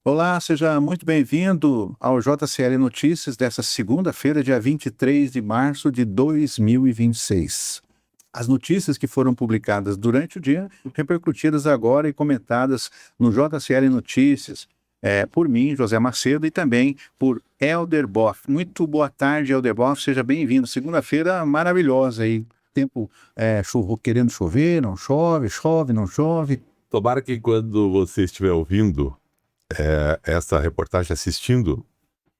Olá, seja muito bem-vindo ao JCL Notícias dessa segunda-feira, dia 23 de março de 2026. As notícias que foram publicadas durante o dia, repercutidas agora e comentadas no JCL Notícias, por mim, José Macedo, e também por Elder Boff. Muito boa tarde, Elder Boff, seja bem-vindo. Segunda-feira maravilhosa aí. Tempo querendo chover, não chove, chove, não chove. Tomara que quando você estiver ouvindo essa reportagem, assistindo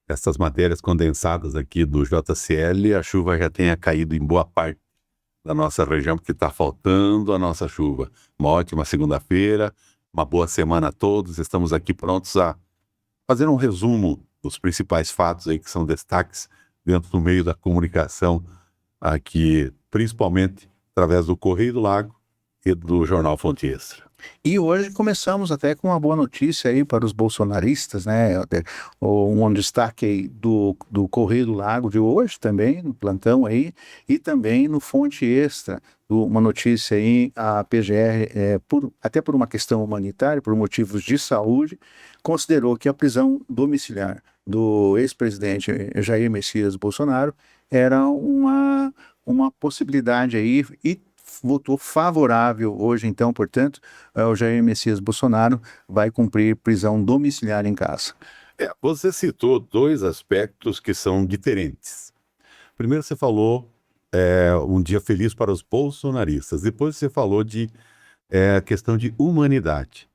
essas matérias condensadas aqui do JCL, a chuva já tenha caído em boa parte da nossa região, porque está faltando a nossa chuva. Uma ótima segunda-feira, uma boa semana a todos. Estamos aqui prontos a fazer um resumo dos principais fatos aí que são destaques dentro do meio da comunicação aqui, principalmente através do Correio do Lago e do Jornal Fonte Extra. E hoje começamos até com uma boa notícia aí para os bolsonaristas, né? Um destaque aí do Correio do Lago de hoje também, no plantão aí, e também no Fonte Extra, uma notícia aí, a PGR, até por uma questão humanitária, por motivos de saúde, considerou que a prisão domiciliar do ex-presidente Jair Messias Bolsonaro era uma possibilidade aí e votou favorável hoje, então, portanto, o Jair Messias Bolsonaro vai cumprir prisão domiciliar em casa. Você citou dois aspectos que são diferentes. Primeiro você falou um dia feliz para os bolsonaristas. Depois você falou de questão de humanidade.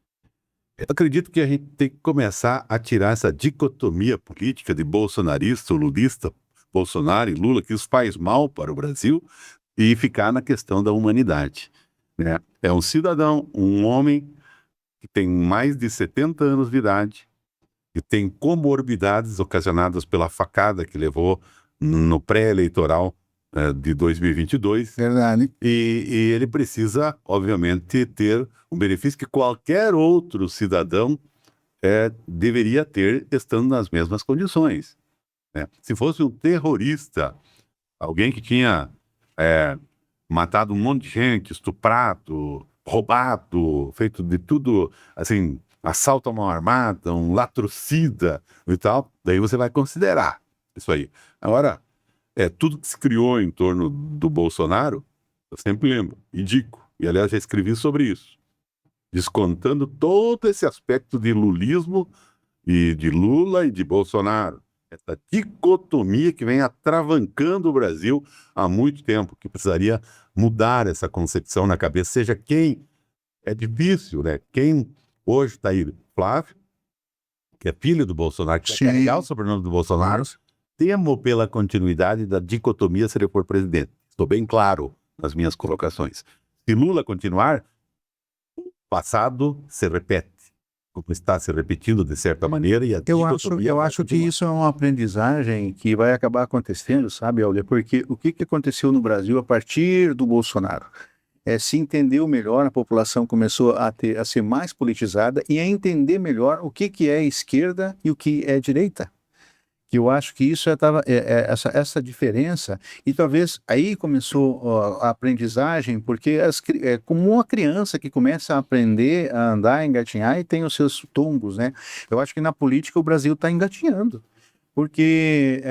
Eu acredito que a gente tem que começar a tirar essa dicotomia política de bolsonarista, lulista, Bolsonaro e Lula, que os faz mal para o Brasil, e ficar na questão da humanidade, né? É um cidadão, um homem que tem mais de 70 anos de idade, que tem comorbidades ocasionadas pela facada que levou no pré-eleitoral de 2022. Verdade. E ele precisa, obviamente, ter um benefício que qualquer outro cidadão deveria ter, estando nas mesmas condições, né? Se fosse um terrorista, alguém que tinha matado um monte de gente, estuprado, roubado, feito de tudo, assim, assalto à mão armada, um latrocida e tal, daí você vai considerar isso aí. Agora, tudo que se criou em torno do Bolsonaro, eu sempre lembro, e digo, e aliás já escrevi sobre isso, descontando todo esse aspecto de lulismo e de Lula e de Bolsonaro. Essa dicotomia que vem atravancando o Brasil há muito tempo, que precisaria mudar essa concepção na cabeça, seja quem. É difícil, né? Quem hoje está aí, Flávio, que é filho do Bolsonaro, que vai carregar o sobrenome do Bolsonaro, temo pela continuidade da dicotomia se ele for presidente. Estou bem claro nas minhas colocações. Se Lula continuar, o passado se repete, como está se repetindo de certa maneira, e a dicotomia Eu acho que isso é uma aprendizagem que vai acabar acontecendo, sabe, Helder? Porque o que aconteceu no Brasil a partir do Bolsonaro? Se entendeu melhor, a população começou a ser mais politizada e a entender melhor o que é esquerda e o que é direita. Que eu acho que isso essa diferença, e talvez aí começou a aprendizagem, porque é como uma criança que começa a aprender a andar, engatinhar e tem os seus tombos, né? Eu acho que na política o Brasil está engatinhando, porque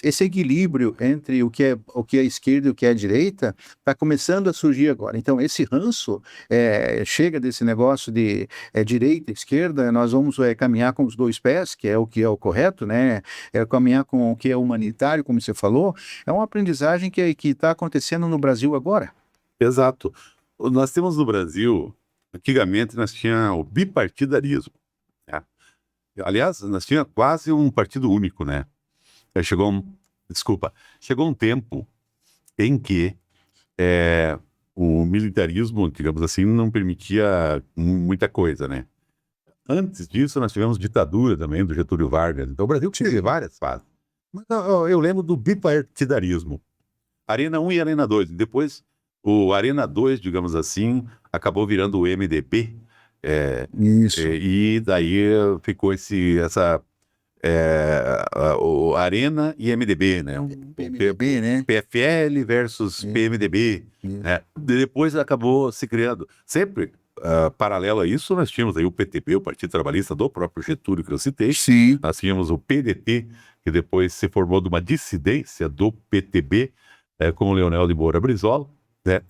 esse equilíbrio entre o que é esquerda e o que é direita está começando a surgir agora. Então, esse ranço chega desse negócio de direita e esquerda, nós vamos caminhar com os dois pés, que é o correto, né? Caminhar com o que é humanitário, como você falou, é uma aprendizagem que está acontecendo no Brasil agora. Exato. Nós temos no Brasil, antigamente nós tínhamos o bipartidarismo, né? Aliás, nós tínhamos quase um partido único, né? Chegou um tempo em que o militarismo, digamos assim, não permitia muita coisa, né? Antes disso, nós tivemos ditadura também, do Getúlio Vargas. Então, o Brasil teve várias fases. Mas eu lembro do bipartidarismo. Arena 1 e Arena 2. Depois, o Arena 2, digamos assim, acabou virando o MDB. Isso. E daí ficou o Arena e MDB, né? PMDB, né? PFL versus PMDB. Né? Depois acabou se criando. Sempre paralelo a isso, nós tínhamos aí o PTB, o Partido Trabalhista do próprio Getúlio, que eu citei. Sim. Nós tínhamos o PDT, que depois se formou de uma dissidência do PTB, com o Leonel de Moura Brizola, né?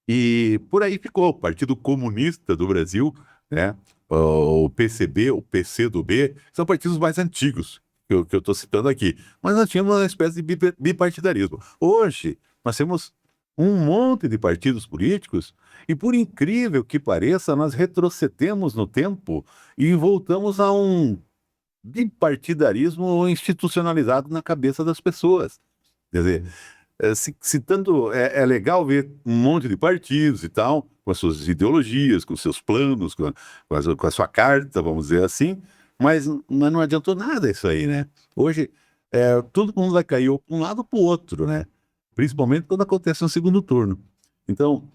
E por aí ficou o Partido Comunista do Brasil, né? O PCB, o PCdoB, são partidos mais antigos que eu estou citando aqui. Mas nós tínhamos uma espécie de bipartidarismo. Hoje, nós temos um monte de partidos políticos e, por incrível que pareça, nós retrocedemos no tempo e voltamos a um bipartidarismo institucionalizado na cabeça das pessoas. Quer dizer, citando, é legal ver um monte de partidos e tal, com as suas ideologias, com seus planos, com a sua carta, vamos dizer assim, mas não adiantou nada isso aí, né? Hoje, todo mundo vai cair para um lado ou para o outro, né? Principalmente quando acontece um segundo turno. Então,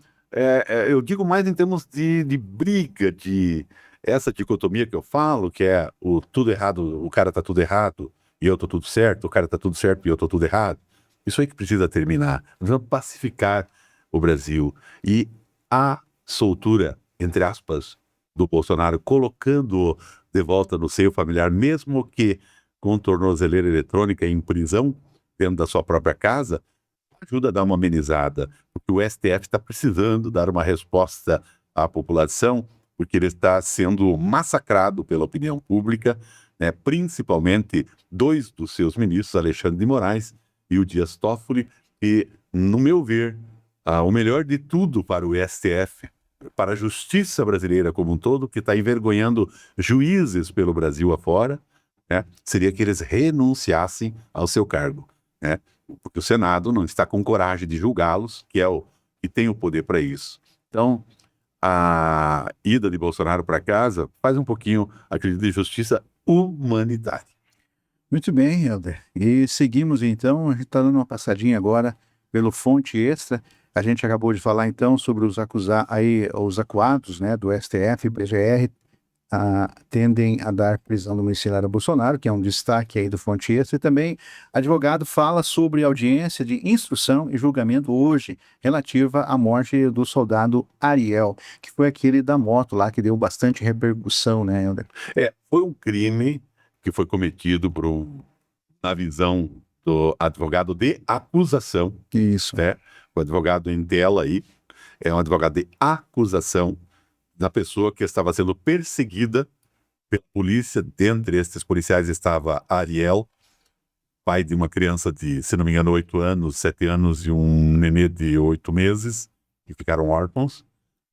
eu digo mais em termos de briga, de essa dicotomia que eu falo, que é o tudo errado, o cara tá tudo errado e eu tô tudo certo, o cara tá tudo certo e eu tô tudo errado. Isso aí que precisa terminar. Nós vamos pacificar o Brasil. E a soltura, entre aspas, do Bolsonaro, colocando-o de volta no seio familiar, mesmo que com tornozeleira eletrônica em prisão, dentro da sua própria casa, ajuda a dar uma amenizada, porque o STF está precisando dar uma resposta à população, porque ele está sendo massacrado pela opinião pública, né, principalmente dois dos seus ministros, Alexandre de Moraes e o Dias Toffoli, e, no meu ver, o melhor de tudo para o STF, para a justiça brasileira como um todo, que está envergonhando juízes pelo Brasil afora, né, seria que eles renunciassem ao seu cargo, né, porque o Senado não está com coragem de julgá-los, que é o que tem o poder para isso. Então, a ida de Bolsonaro para casa faz um pouquinho, acredito, de justiça humanitária. Muito bem, Helder. E seguimos então, a gente está dando uma passadinha agora pelo Fonte Extra. A gente acabou de falar então sobre os acuados, né, do STF e PGR, tendem a dar prisão domiciliar a Bolsonaro, que é um destaque aí do Fonte Extra, e também advogado fala sobre audiência de instrução e julgamento hoje, relativa à morte do soldado Ariel, que foi aquele da moto lá, que deu bastante repercussão, né, Helder? Foi um crime que foi cometido na visão do advogado de acusação. Isso. Né? O advogado em tela aí é um advogado de acusação da pessoa que estava sendo perseguida pela polícia. Dentre estes policiais estava Ariel, pai de uma criança de, se não me engano, 8 anos, 7 anos e um nenê de 8 meses, que ficaram órfãos,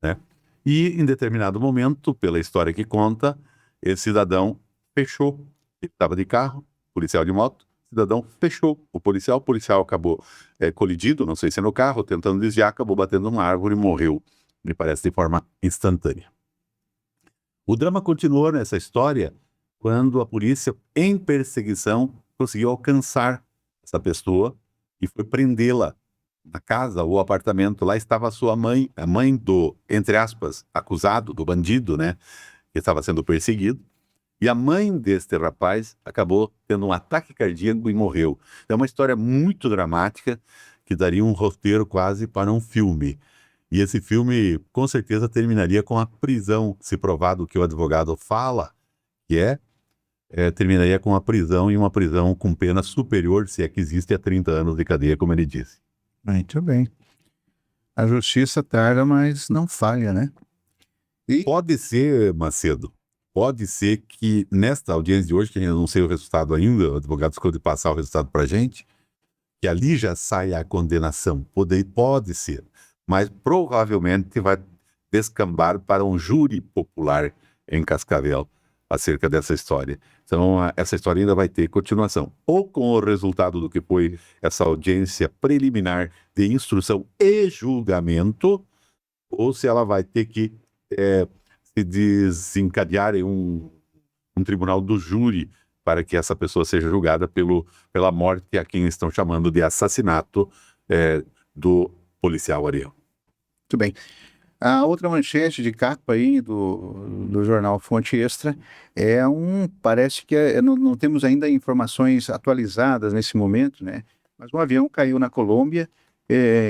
né? E, em determinado momento, pela história que conta, esse cidadão fechou. Ele estava de carro, policial de moto, o cidadão fechou o policial acabou colidido, não sei se no carro, tentando desviar, acabou batendo numa árvore e morreu, me parece, de forma instantânea. O drama continuou nessa história quando a polícia, em perseguição, conseguiu alcançar essa pessoa e foi prendê-la na casa ou apartamento. Lá estava a sua mãe, a mãe do, entre aspas, acusado, do bandido, né, que estava sendo perseguido. E a mãe deste rapaz acabou tendo um ataque cardíaco e morreu. É uma história muito dramática que daria um roteiro quase para um filme. E esse filme, com certeza, terminaria com a prisão, se provado o que o advogado fala, que terminaria com a prisão, e uma prisão com pena superior, se é que existe, a 30 anos de cadeia, como ele disse. Muito bem. A justiça tarda, mas não falha, né? E pode ser, Macedo, pode ser que nesta audiência de hoje, que eu não sei o resultado ainda, o advogado ficou de passar o resultado para a gente, que ali já saia a condenação. Pode ser, mas provavelmente vai descambar para um júri popular em Cascavel acerca dessa história. Então, essa história ainda vai ter continuação. Ou com o resultado do que foi essa audiência preliminar de instrução e julgamento, ou se ela vai ter que se desencadear em um tribunal do júri para que essa pessoa seja julgada pela morte, a quem estão chamando de assassinato do policial Ariel. Muito bem. A outra manchete de capa aí do jornal Fonte Extra parece que não temos ainda informações atualizadas nesse momento, né? Mas um avião caiu na Colômbia,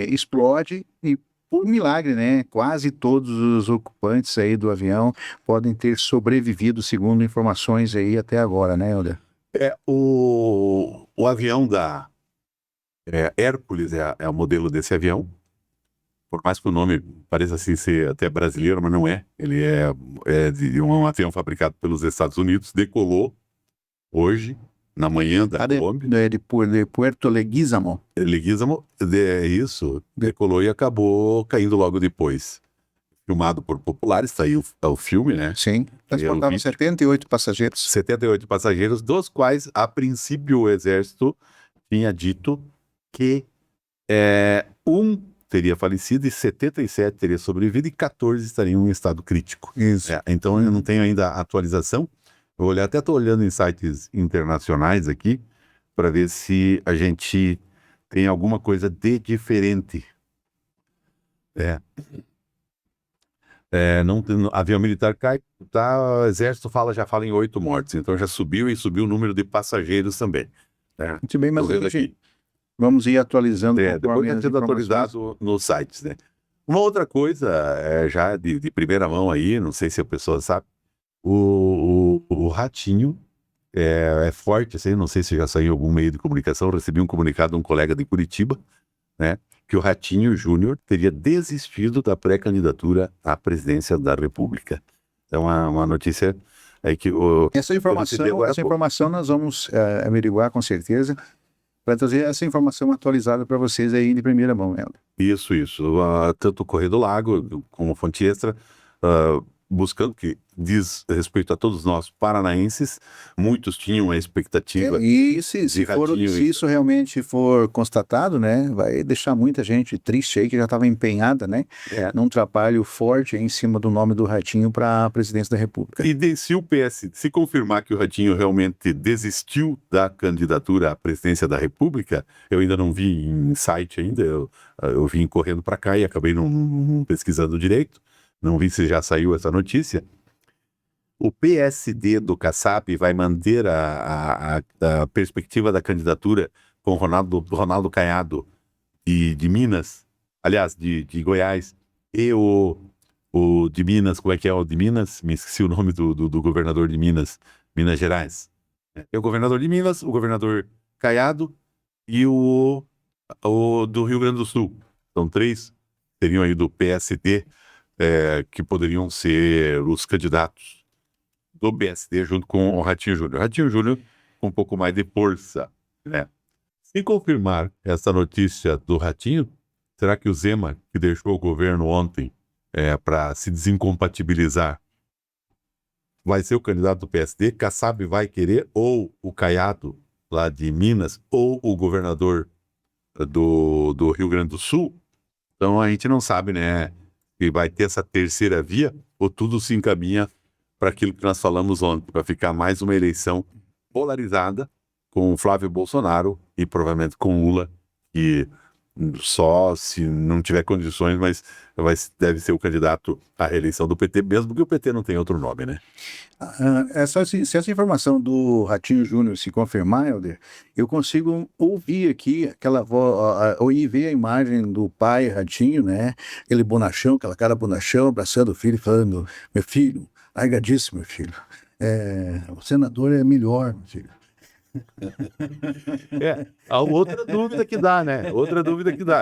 explode e por milagre, né? Quase todos os ocupantes aí do avião podem ter sobrevivido, segundo informações aí até agora, né, Helder? O avião da Hércules é o modelo desse avião. Por mais que o nome pareça assim ser até brasileiro, mas não é. Ele é de um avião fabricado pelos Estados Unidos, decolou hoje, na manhã da Colômbia. De Puerto Leguízamo. Leguízamo, isso, decolou e acabou caindo logo depois. Filmado por populares, saiu o filme, né? Sim, transportava 78 passageiros. 78 passageiros, dos quais, a princípio, o Exército tinha dito que um teria falecido e 77 teria sobrevivido e 14 estariam em estado crítico. Isso. Então, eu não tenho ainda a atualização. Eu olhei, até estou olhando em sites internacionais aqui para ver se a gente tem alguma coisa de diferente. Não, avião militar cai, o Exército já fala em 8 mortes, então já subiu o número de passageiros também. Muito bem, mas vamos ir atualizando depois vai sendo atualizado nos sites, né? Uma outra coisa, já de primeira mão aí, não sei se a pessoa sabe, o Ratinho é forte, assim, não sei se já saiu em algum meio de comunicação, recebi um comunicado de um colega de Curitiba, né, que o Ratinho Júnior teria desistido da pré-candidatura à presidência da República. Então, uma notícia que essa informação nós vamos averiguar com certeza, para trazer essa informação atualizada para vocês aí de primeira mão, Helder. Isso. Tanto o Correio do Lago como Fonte Extra, buscando, que diz respeito a todos nós paranaenses, muitos tinham a expectativa. E se isso realmente for constatado, né, vai deixar muita gente triste aí, que já estava empenhada, né, num trabalho forte em cima do nome do Ratinho para a presidência da República. E se confirmar que o Ratinho realmente desistiu da candidatura à presidência da República, eu ainda não vi em site ainda, eu vim correndo para cá e acabei não pesquisando direito. Não vi se já saiu essa notícia. O PSD do Kassab vai manter a perspectiva da candidatura com Ronaldo Caiado de Minas, aliás, de Goiás, e o de Minas, como é que é o de Minas? Me esqueci o nome do governador de Minas Gerais. É o governador de Minas, o governador Caiado e o do Rio Grande do Sul. São 3, seriam aí do PSD, que poderiam ser os candidatos do PSD junto com o Ratinho Júnior. Ratinho Júnior com um pouco mais de força, né? Se confirmar essa notícia do Ratinho, será que o Zema, que deixou o governo ontem para se desincompatibilizar, vai ser o candidato do PSD? Kassab vai querer, ou o Caiado, lá de Minas, ou o governador do Rio Grande do Sul? Então a gente não sabe, né? E vai ter essa terceira via, ou tudo se encaminha para aquilo que nós falamos ontem, para ficar mais uma eleição polarizada com o Flávio Bolsonaro e provavelmente com Lula, que só se não tiver condições, mas deve ser o candidato à reeleição do PT, mesmo que o PT não tenha outro nome, né? Se essa informação do Ratinho Júnior se confirmar, Helder, eu consigo ouvir aqui aquela voz, ouvir ver a imagem do pai Ratinho, né? Aquele bonachão, aquela cara bonachão, abraçando o filho e falando: meu filho, largadíssimo, meu filho. O senador é melhor, meu filho. A outra dúvida que dá, né?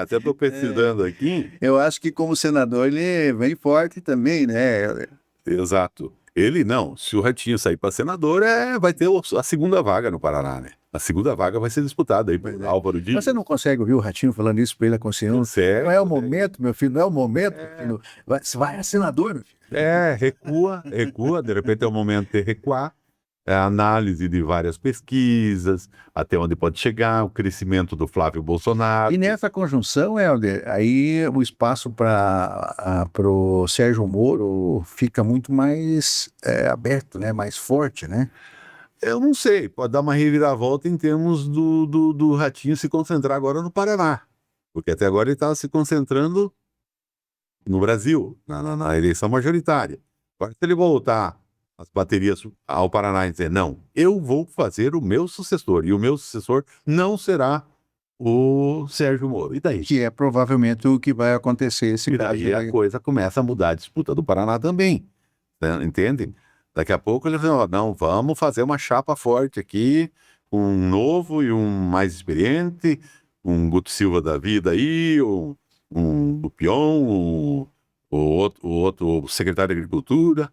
Até estou pesquisando aqui. Eu acho que como senador ele vem forte também, né? Exato. Ele não. Se o Ratinho sair para senador, vai ter a segunda vaga no Paraná, né? A segunda vaga vai ser disputada aí por Álvaro Dias. Mas você não consegue ouvir o Ratinho falando isso para ele, a consciência? Não é o momento, meu filho, não é o momento. Meu filho. Vai a senador, meu filho. Recua. De repente é o momento de recuar. A análise de várias pesquisas, até onde pode chegar, o crescimento do Flávio Bolsonaro. E nessa conjunção, Helder, aí o espaço para o Sérgio Moro fica muito mais aberto, né? Mais forte, né? Eu não sei, pode dar uma reviravolta em termos do Ratinho se concentrar agora no Paraná, porque até agora ele estava se concentrando no Brasil, na eleição majoritária. Agora, se ele voltar as baterias ao Paraná e dizer: não, eu vou fazer o meu sucessor, e o meu sucessor não será o Sérgio Moro. E daí? Que é provavelmente o que vai acontecer E daí a coisa começa a mudar a disputa do Paraná também, né? Entende? Daqui a pouco eles vão, não, vamos fazer uma chapa forte aqui, um novo e um mais experiente, um Guto Silva da vida aí, um Lupion, o outro secretário de Agricultura,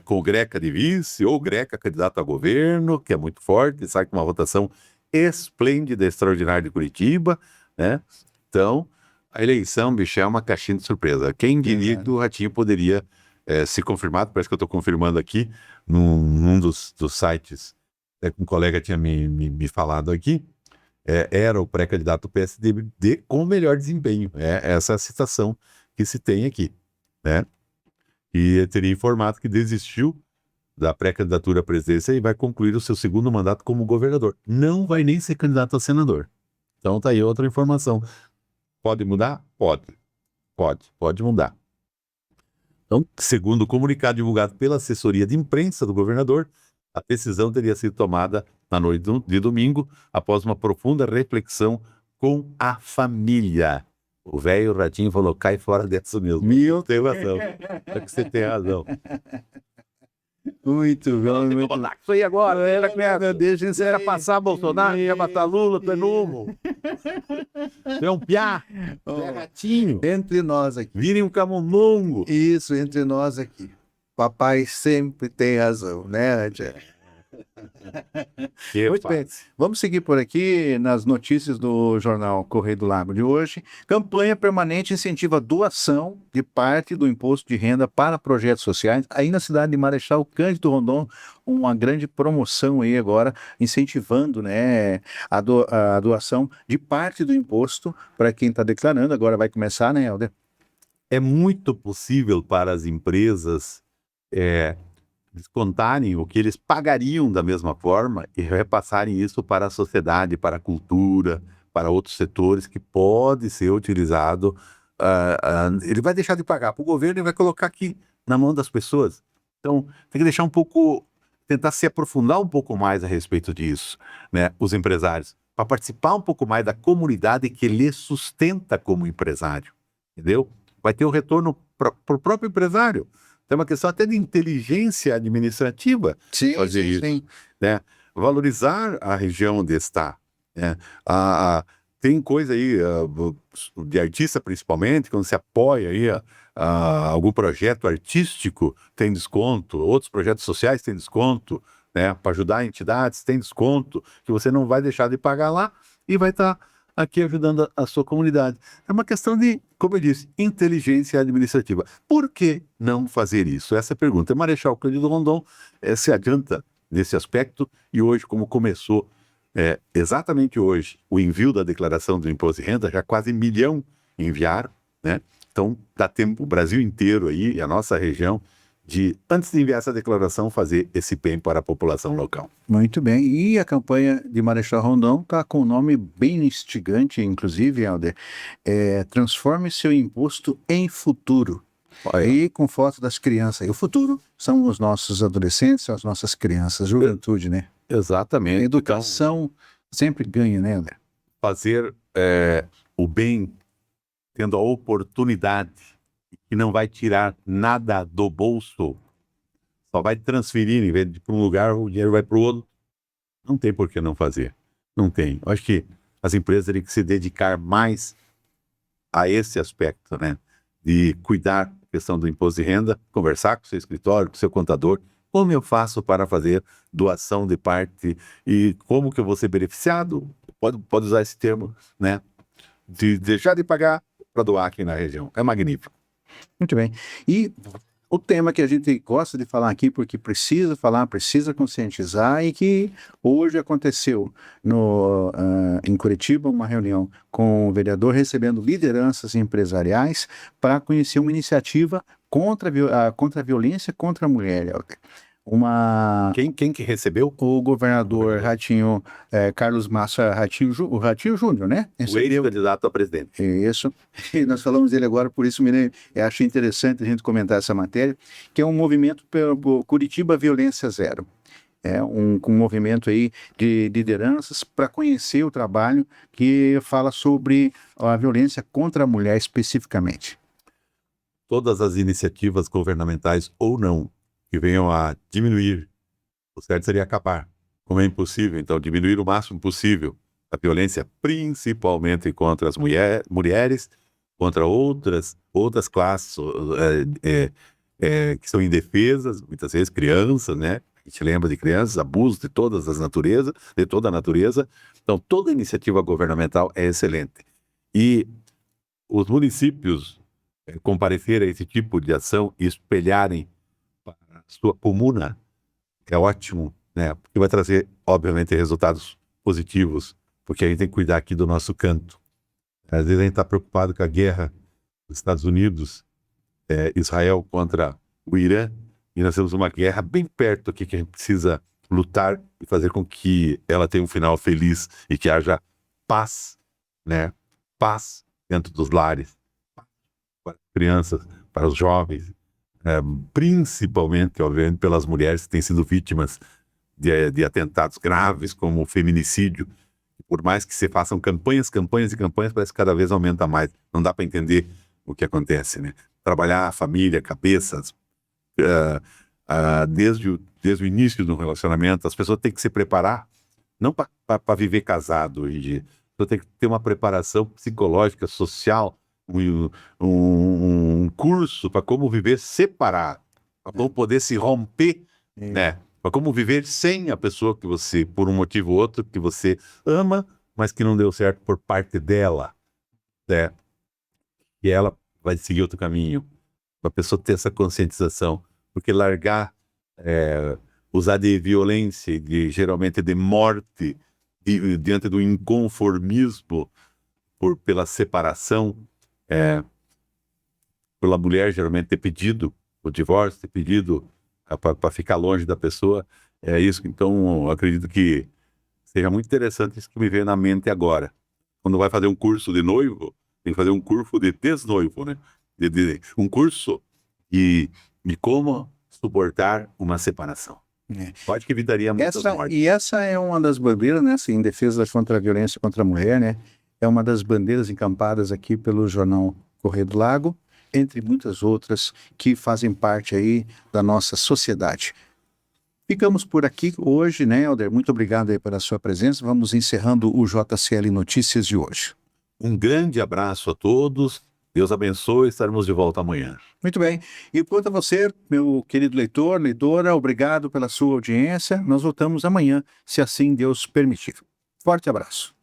com o Greca de vice, ou o Greca candidato a governo, que é muito forte, sai com uma votação esplêndida, extraordinária de Curitiba, né? Então, a eleição, bicho, é uma caixinha de surpresa. Quem diria que o Ratinho poderia ser confirmado? Parece que eu estou confirmando aqui num dos sites que um colega tinha me falado aqui. Era o pré-candidato do PSDB com o melhor desempenho. Essa é a citação que se tem aqui, né? E teria informado que desistiu da pré-candidatura à presidência e vai concluir o seu segundo mandato como governador. Não vai nem ser candidato a senador. Então tá aí outra informação. Pode mudar? Pode mudar. Então, segundo o comunicado divulgado pela assessoria de imprensa do governador, a decisão teria sido tomada na noite de domingo, após uma profunda reflexão com a família. O velho Ratinho falou, cai fora dessa mesmo. Tem razão. É que você tem razão. Muito bom. Isso aí agora, era passar Bolsonaro, ia matar Lula, tu é novo. Tu é um piá, tu é ratinho. Entre nós aqui. Virem um camundongo. Isso, entre nós aqui. Papai sempre tem razão, né, Tia? Muito bem. Vamos seguir por aqui nas notícias do jornal Correio do Lago de hoje. Campanha permanente incentiva doação de parte do imposto de renda para projetos sociais. Aí na cidade de Marechal Cândido Rondon, uma grande promoção aí agora, incentivando, né, a doação de parte do imposto para quem está declarando. Agora vai começar, né, Helder? É muito possível para as empresas descontarem o que eles pagariam da mesma forma e repassarem isso para a sociedade, para a cultura, para outros setores que pode ser utilizado. Ele vai deixar de pagar para o governo e vai colocar aqui na mão das pessoas. Então, tem que deixar um pouco, tentar se aprofundar um pouco mais a respeito disso, né? Os empresários, para participar um pouco mais da comunidade que lhe sustenta como empresário, entendeu? Vai ter o retorno para o próprio empresário. É uma questão até de inteligência administrativa fazer isso, né? Valorizar a região onde está, né? Tem coisa aí de artista principalmente, quando se apoia aí algum projeto artístico tem desconto, outros projetos sociais têm desconto, né? Para ajudar entidades tem desconto, que você não vai deixar de pagar lá e vai estar aqui ajudando a sua comunidade. É uma questão de, como eu disse, inteligência administrativa. Por que não fazer isso? Essa é a pergunta. Marechal Cândido Rondon se adianta nesse aspecto e hoje, como começou exatamente hoje, o envio da declaração do imposto de renda, já quase 1 milhão enviaram, né? Então, dá tempo o Brasil inteiro aí, e a nossa região, de, antes de enviar essa declaração, fazer esse bem para a população local. Muito bem. E a campanha de Marechal Rondon está com um nome bem instigante, inclusive, Helder. Transforme seu imposto em futuro. Aí com foto das crianças. E o futuro são os nossos adolescentes, são as nossas crianças, juventude, né? Exatamente. A educação sempre ganha, né, Helder? Fazer o bem tendo a oportunidade que não vai tirar nada do bolso, só vai transferir, em vez de ir para um lugar, o dinheiro vai para o outro. Não tem por que não fazer. Não tem. Eu acho que as empresas teriam que se dedicar mais a esse aspecto, né? De cuidar da questão do imposto de renda, conversar com o seu escritório, com o seu contador, como eu faço para fazer doação de parte e como que eu vou ser beneficiado, pode usar esse termo, né? De deixar de pagar para doar aqui na região. É magnífico. Muito bem. E o tema que a gente gosta de falar aqui, porque precisa falar, precisa conscientizar, e que hoje aconteceu em Curitiba, uma reunião com o vereador recebendo lideranças empresariais para conhecer uma iniciativa contra a violência contra a mulher. Quem que recebeu? O governador Ratinho, Carlos Massa Ratinho, o Ratinho Júnior, né? O ex-candidato a presidente. Isso. E nós falamos dele agora, por isso achei interessante a gente comentar essa matéria, que é um movimento pelo Curitiba Violência Zero. um movimento aí de lideranças para conhecer o trabalho que fala sobre a violência contra a mulher especificamente. Todas as iniciativas governamentais ou não que venham a diminuir, o certo seria acabar, como é impossível, então diminuir o máximo possível a violência, principalmente contra as mulheres, contra outras classes que são indefesas, muitas vezes crianças, né? A gente lembra de crianças, abusos de todas as naturezas, de toda a natureza. Então, toda iniciativa governamental é excelente. E os municípios comparecerem a esse tipo de ação e espelharem para a sua comuna é ótimo, né? Porque vai trazer, obviamente, resultados positivos, porque a gente tem que cuidar aqui do nosso canto. Às vezes a gente está preocupado com a guerra dos Estados Unidos, Israel contra o Irã, e nós temos uma guerra bem perto aqui que a gente precisa lutar e fazer com que ela tenha um final feliz e que haja paz, né? Paz dentro dos lares, para as crianças, para os jovens, principalmente, obviamente, pelas mulheres que têm sido vítimas de atentados graves como o feminicídio. Por mais que se façam campanhas e campanhas, parece que cada vez aumenta mais. Não dá para entender o que acontece, né? Trabalhar a família, cabeças, desde o início do relacionamento, as pessoas têm que se preparar, não para viver casado, então tem que ter uma preparação psicológica, social, um curso para como viver separado, para como poder se romper, né? Para como viver sem a pessoa que você, por um motivo ou outro, que você ama, mas que não deu certo por parte dela, né? E ela vai seguir outro caminho. Para a pessoa ter essa conscientização. Porque largar, usar de violência, geralmente de morte, diante do inconformismo pela separação, pela mulher geralmente ter pedido o divórcio, ter pedido para ficar longe da pessoa, é isso. Então, eu acredito que seja muito interessante isso que me veio na mente agora. Quando vai fazer um curso de noivo, tem que fazer um curso de desnoivo, né? Um curso de como suportar uma separação. Pode que evitaria muitas mortes. E essa é uma das bandeiras, né, assim, em defesa contra a violência contra a mulher, né? É uma das bandeiras encampadas aqui pelo jornal Correio do Lago, entre muitas outras que fazem parte aí da nossa sociedade. Ficamos por aqui hoje, né, Helder? Muito obrigado aí pela sua presença. Vamos encerrando o JCL Notícias de hoje. Um grande abraço a todos. Deus abençoe. Estaremos de volta amanhã. Muito bem. E quanto a você, meu querido leitor, leitora, obrigado pela sua audiência. Nós voltamos amanhã, se assim Deus permitir. Forte abraço.